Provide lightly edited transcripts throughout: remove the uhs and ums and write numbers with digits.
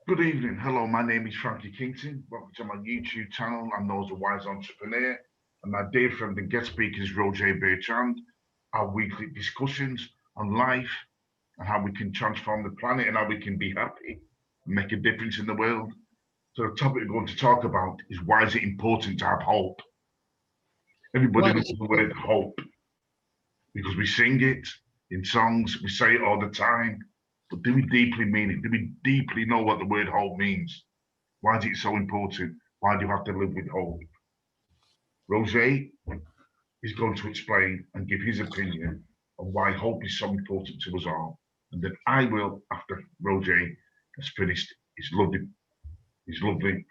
Good evening. Hello, my name is Frankie Kington. Welcome to my YouTube channel. I'm known as a wise entrepreneur. And my dear friend and guest speaker is Bertrand. Our weekly discussions on life and how we can transform the planet and how we can be happy and make a difference in the world. So the topic we're going to talk about is why is it important to have hope? Everybody Why knows is the word hope because we sing it in songs, we say it all the time. But do we deeply mean it? Do we deeply know what the word hope means? Why is it so important? Why do you have to live with hope? Roger is going to explain and give his opinion on why hope is so important to us all. And then I will, after Roger has finished his lovely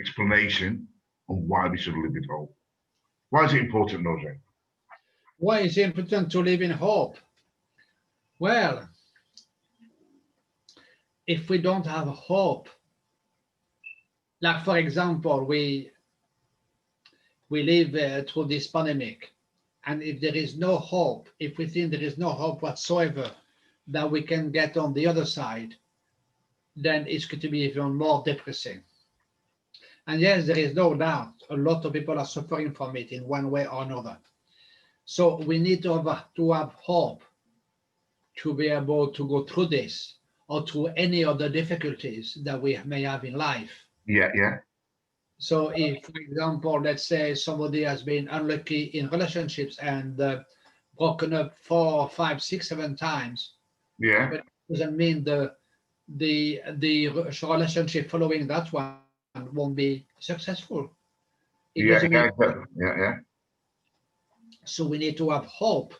explanation on why we should live with hope. Why is it important, Roger? why is it important to live in hope? Well, if we don't have hope, like for example, we live through this pandemic, and if there is no hope, if we think there is no hope whatsoever that we can get on the other side, then it's going to be even more depressing. And yes, there is no doubt a lot of people are suffering from it in one way or another. So we need to have hope to be able to go through this or through any other difficulties that we may have in life. Yeah. So if, for example, let's say somebody has been unlucky in relationships and broken up 4, 5, 6, 7 times, Yeah. but it doesn't mean the relationship following that one won't be successful. It doesn't Yeah. mean. Yeah. Yeah. So we need to have hope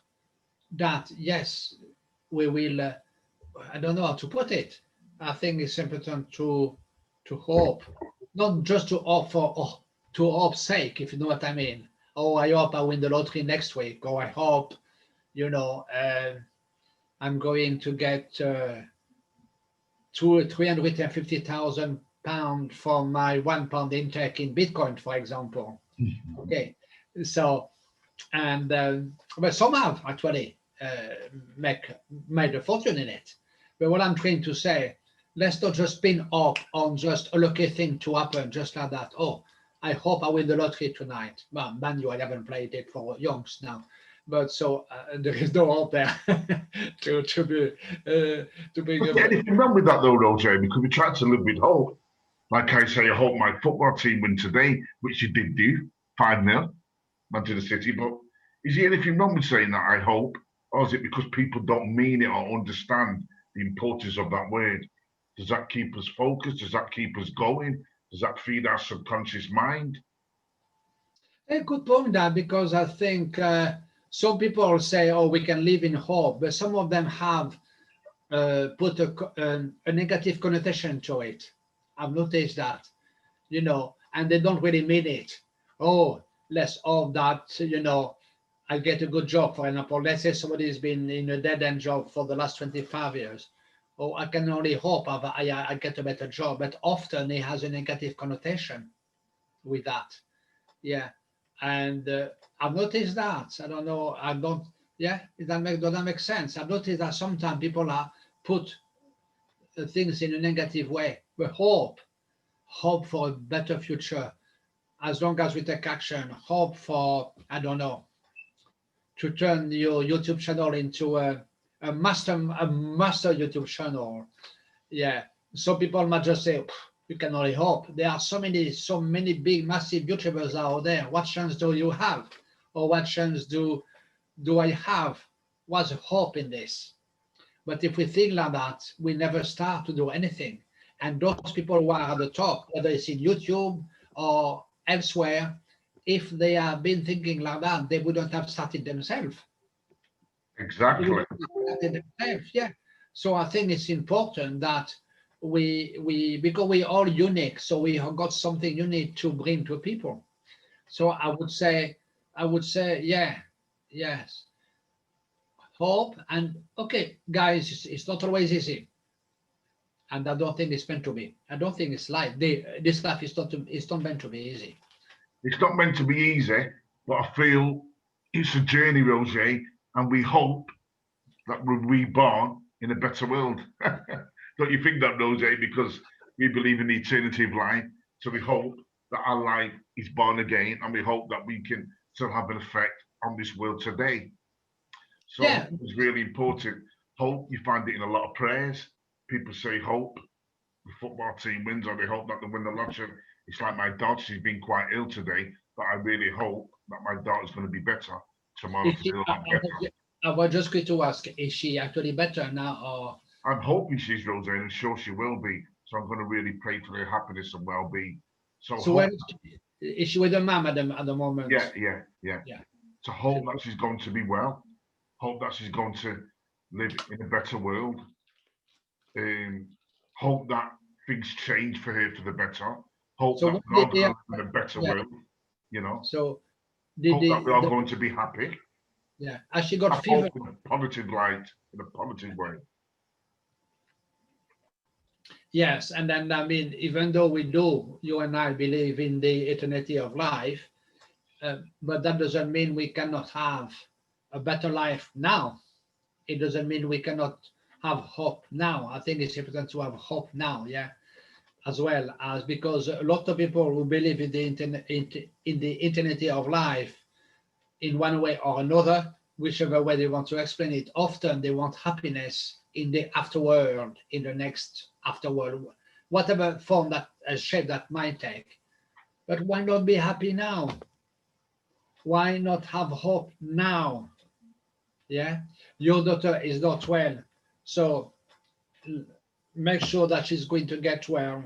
that yes, we will. I don't know how to put it. I think it's important to hope, not just to hope for to hope's sake, if you know what I mean. Oh, I hope I win the lottery next week, or I hope, you know, I'm going to get two 350,000 pounds from my £1 intake in Bitcoin, for example. Okay, so and but some have actually make made a fortune in it. But what I'm trying to say, let's not just pin up on just a lucky thing to happen just like that. Oh, I hope I win the lottery tonight. Well, man, you I haven't played it for yonks now, but so there is no hope there to be to being Is there able. anything wrong with that though, Roger? Because we try to live with hope. Like I say, I hope my football team win today, which you did do, 5-0, Manchester City. But is there anything wrong with saying that I hope? Or is it because people don't mean it or understand the importance of that word? Does that keep us focused? Does that keep us going? Does that feed our subconscious mind? A good point that because I think some people say, "Oh, we can live in hope," but some of them have put a negative connotation to it. I've noticed that, and they don't really mean it. Oh, let's hope that, I get a good job, for example. Let's say somebody's been in a dead end job for the last 25 years. Oh, I can only hope I get a better job, but often it has a negative connotation with that. Yeah. And I've noticed that. I don't know. I don't. Yeah, does that make sense? I've noticed that sometimes people are put things in a negative way. We hope for a better future as long as we take action. Hope for, I don't know, to turn your YouTube channel into a master YouTube channel. Yeah. Some people might just say, you can only hope. There are so many big, massive YouTubers out there. What chance do you have? Or what chance do I have? What's the hope in this? But if we think like that, we never start to do anything. And those people who are at the top, whether it's in YouTube or elsewhere, if they have been thinking like that, they wouldn't have started themselves. They Exactly. wouldn't have started themselves, yeah. So I think it's important that we because we're all unique, so we have got something unique to bring to people. So I would say, yeah, yes, hope and okay, guys, it's not always easy, and I don't think it's meant to be. I don't think it's life. This life is not meant to be easy. It's not meant to be easy, but I feel it's a journey, Roger, and we hope that we're reborn in a better world. Don't you think that, Roger? Because we believe in the eternity of life. So we hope that our life is born again, and we hope that we can still have an effect on this world today. So Yeah. it's really important. Hope, you find it in a lot of prayers. People say hope the football team wins, or they hope that they win the lottery. It's like my daughter, she's been quite ill today, but I really hope that my daughter's going to be better tomorrow. Is she, I was just going to ask, is she actually better now, or? I'm hoping she's Rose, and I'm sure she will be. So I'm going to really pray for her happiness and well-being. So where is she with her mum at the moment? Yeah. So hope that she's going to be well. Hope that she's going to live in a better world. Hope that things change for her for the better. Hope that we're all going to live in a better world. You know. So hope that we're all going to be happy. Yeah. Has she got fever? In a positive light, in a positive way. Yes, and then I mean, even though you and I believe in the eternity of life, but that doesn't mean we cannot have a better life now. It doesn't mean we cannot have hope now. I think it's important to have hope now, yeah, as well as, because a lot of people who believe in the eternity of life in one way or another, whichever way they want to explain it, often they want happiness in the afterworld, in the next afterworld, whatever form that shape that might take. But why not be happy now? Why not have hope now? Yeah, your daughter is not well, so make sure that she's going to get well.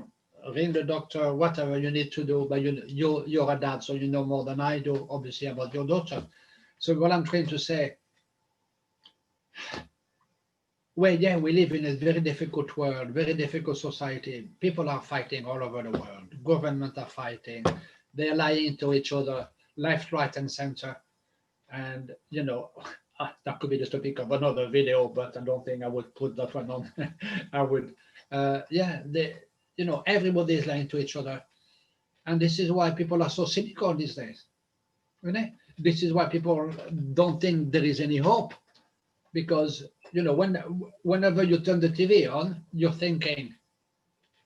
Ring the doctor, whatever you need to do. But you're a dad, so you know more than I do, obviously, about your daughter. So what I'm trying to say, well, yeah, we live in a very difficult world, very difficult society. People are fighting all over the world. Governments are fighting. They're lying to each other, left, right, and center. And, that could be the topic of another video, but I don't think I would put that one on. I would, everybody is lying to each other. And this is why people are so cynical these days. This is why people don't think there is any hope. Because, whenever you turn the TV on, you're thinking,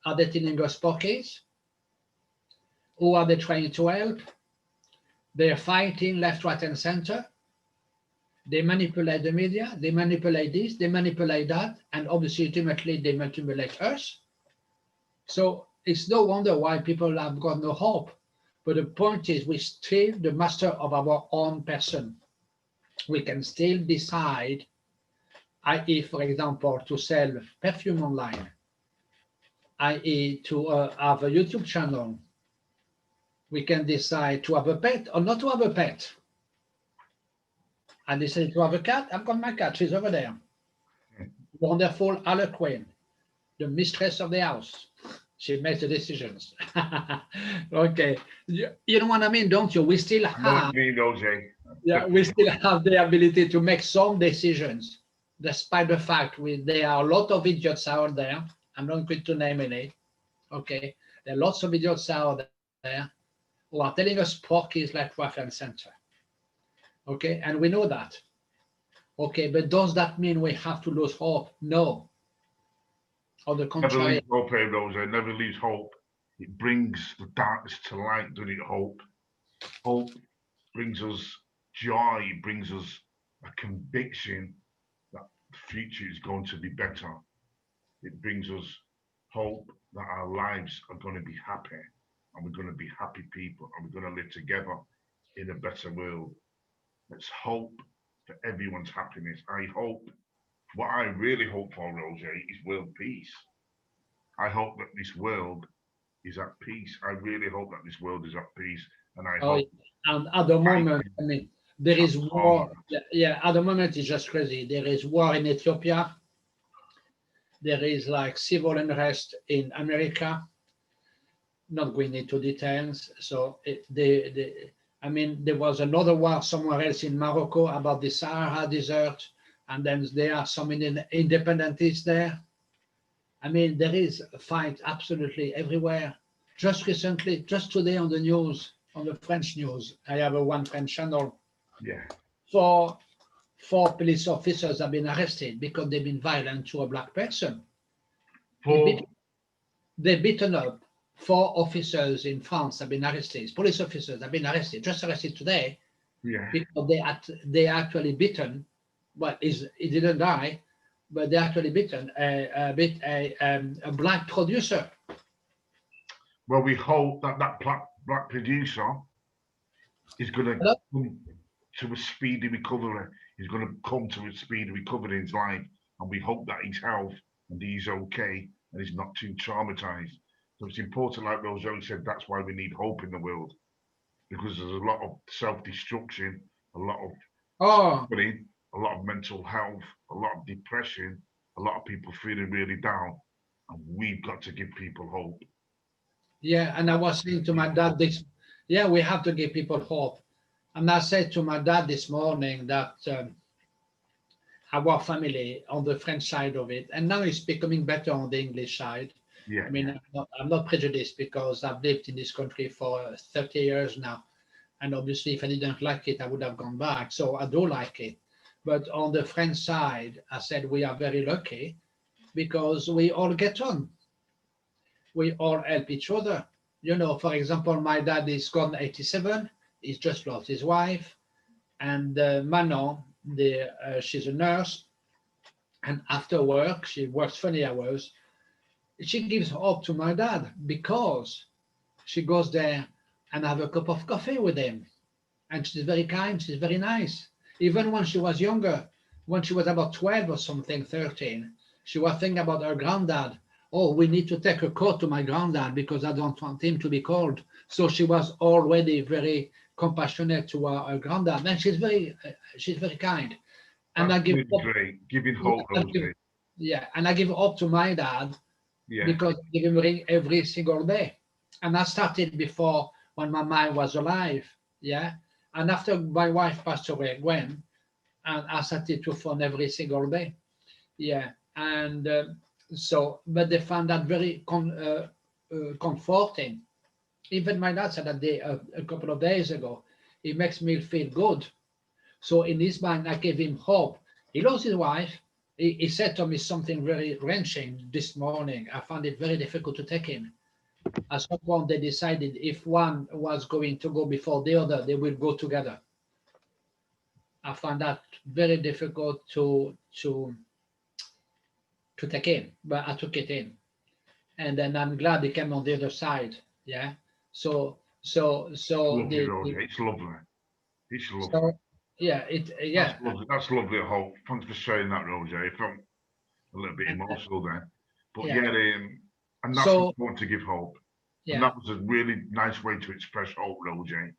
are they telling us porkies? Who are they trying to help? They're fighting left, right, and center. They manipulate the media, they manipulate this, they manipulate that, and obviously, ultimately, they manipulate us. So it's no wonder why people have got no hope. But the point is, we're still the master of our own person. We can still decide, i.e., for example, to sell perfume online, i.e., to have a YouTube channel. We can decide to have a pet or not to have a pet. I decided to have a cat. I've got my cat. She's over there. Wonderful Harlequin, the mistress of the house. She makes the decisions. Okay. You know what I mean, don't you? We still have. Yeah, we still have the ability to make some decisions, despite the fact there are a lot of idiots out there. I'm not going to name any. Okay. There are lots of idiots out there who are telling us pork is like left and center. Okay, and we know that. Okay, but does that mean we have to lose hope? No. On the contrary. Never lose hope, Rosa. Never lose hope. It brings the darkness to light, doesn't it? Hope. Hope brings us joy. It brings us a conviction that the future is going to be better. It brings us hope that our lives are going to be happy, and we're going to be happy people, and we're going to live together in a better world. Let's hope for everyone's happiness. What I really hope for, Roger, is world peace. I hope that this world is at peace. I really hope that this world is at peace. And I hope. And at the moment, I mean, there is war. Yeah, at the moment, it's just crazy. There is war in Ethiopia. There is like civil unrest in America. Not going into details. So I mean, there was another war somewhere else in Morocco about the Sahara Desert, and then there are some independencies there. I mean, there is a fight absolutely everywhere. Just recently, just today on the news, on the French news, I have one French channel. Yeah. Four police officers have been arrested because they've been violent to a black person. they beaten up 4 officers in France have been arrested. Police officers have been arrested, just arrested today, Yeah. because they actually beaten. Well, he didn't die, but they actually beaten a black producer. Well, we hope that black producer is going to Hello? come to a speedy recovery. He's going to come to a speedy recovery in his life, and we hope that he's health and he's okay and he's not too traumatized. So it's important, like Rosalie said, that's why we need hope in the world, because there's a lot of self-destruction, a lot of Oh, suffering, a lot of mental health, a lot of depression, a lot of people feeling really down, and we've got to give people hope. yeah. And I was saying to my dad this, yeah, we have to give people hope. And I said to my dad this morning that our family on the French side of it, and now it's becoming better on the English side. Yeah, I mean, I'm not prejudiced because I've lived in this country for 30 years now. And obviously, if I didn't like it, I would have gone back. So I do like it. But on the French side, I said we are very lucky because we all get on. We all help each other. For example, my dad is gone 87. He's just lost his wife. And Manon, she's a nurse. And after work, she works 20 hours. She gives hope to my dad because she goes there and have a cup of coffee with him. And she's very kind, she's very nice. Even when she was younger, when she was about 12 or something, 13, she was thinking about her granddad. Oh, we need to take a coat to my granddad because I don't want him to be cold. So she was already very compassionate to her granddad, and she's very kind. And I that's give really hope, great. Giving yeah, hope, Rosie. and I give hope to my dad Yeah, because I give him ring every single day. And I started before when my mom was alive, yeah. And after my wife passed away, Gwen, and I started to phone every single day, yeah. And but they found that very comforting. Even my dad said that a couple of days ago, it makes me feel good. So in his mind, I gave him hope. He lost his wife. He said to me something very wrenching this morning. I found it very difficult to take in. At some point, they decided if one was going to go before the other, they will go together. I found that very difficult to take in, but I took it in, and then I'm glad it came on the other side. Yeah. So so so lovely, the Rosie. It's lovely. It's lovely. so yeah That's yeah. lovely. That's lovely, Hope. Thanks for sharing that, Rosie. I felt a little bit And, emotional there. But yeah. yeah, and that's So important to give hope. And yeah. that was a really nice way to express hope, Rosie.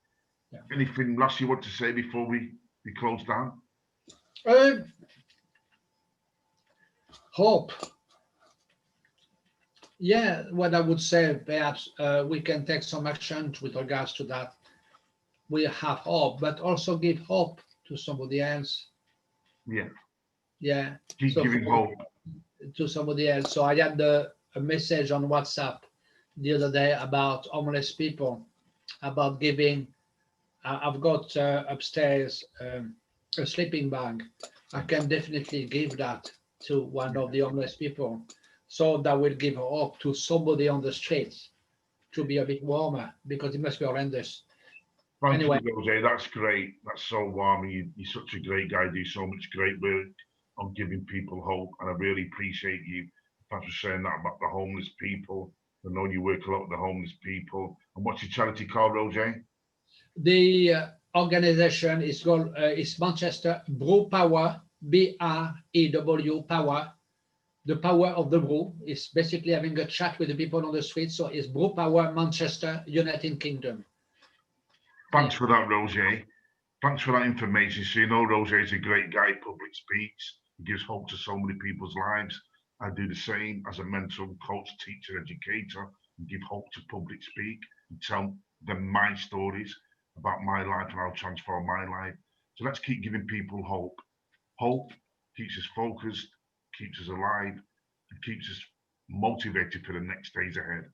Yeah. Anything last you want to say before we close down? Uh, Hope. Yeah, what I would say, perhaps we can take some action with regards to that. We have hope, but also give hope to somebody else. Yeah. Yeah. Keep So giving hope. to somebody else. So I had a message on WhatsApp the other day about homeless people, about giving. I've got upstairs a sleeping bag. I can definitely give that to one of the homeless people, so that will give hope to somebody on the streets to be a bit warmer because it must be horrendous. Thank Anyway, you, Jose. That's great. That's so warm. You're such a great guy. Do so much great work on giving people hope, and I really appreciate you. Thanks for sharing that about the homeless people. I know you work a lot with the homeless people. And what's your charity called, Jose? the organization is Manchester Brew Power, BREW Power. The power of the brew is basically having a chat with the people on the street. So it's Brew Power Manchester, United Kingdom. Thanks Yeah. for that, Roger. Thanks for that information. So you know Roger's a great guy, public speaks. He gives hope to so many people's lives. I do the same as a mental coach, teacher, educator, and give hope to public speak and tell them my stories about my life and how to transform my life. So let's keep giving people hope. Hope keeps us focused, keeps us alive, and keeps us motivated for the next days ahead.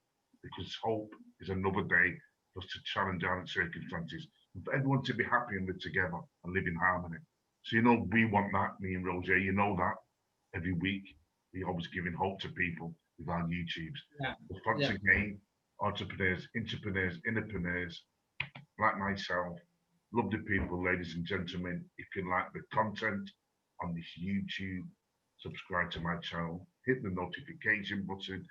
Because hope is another day for us to challenge our circumstances and for everyone to be happy and live together and live in harmony. So you know we want that, me and Roger, you know that every week we're always giving hope to people. with our YouTubes. Yeah. But thanks Yeah. again, entrepreneurs, entrepreneurs, innopreneurs, like myself, lovely people, ladies and gentlemen. If you like the content on this YouTube, subscribe to my channel, hit the notification button.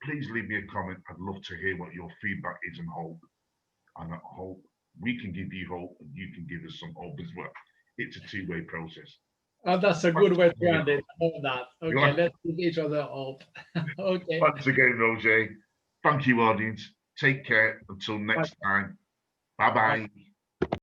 Please leave me a comment. I'd love to hear what your feedback is and hope. And I hope we can give you hope and you can give us some hope as well. It's a two-way process. Oh, that's a good way to end it. I love that. Okay, Yeah. let's give each other hope. Okay. Thanks again, Roger. Thank you, audience. Take care. Until next time. Bye-bye.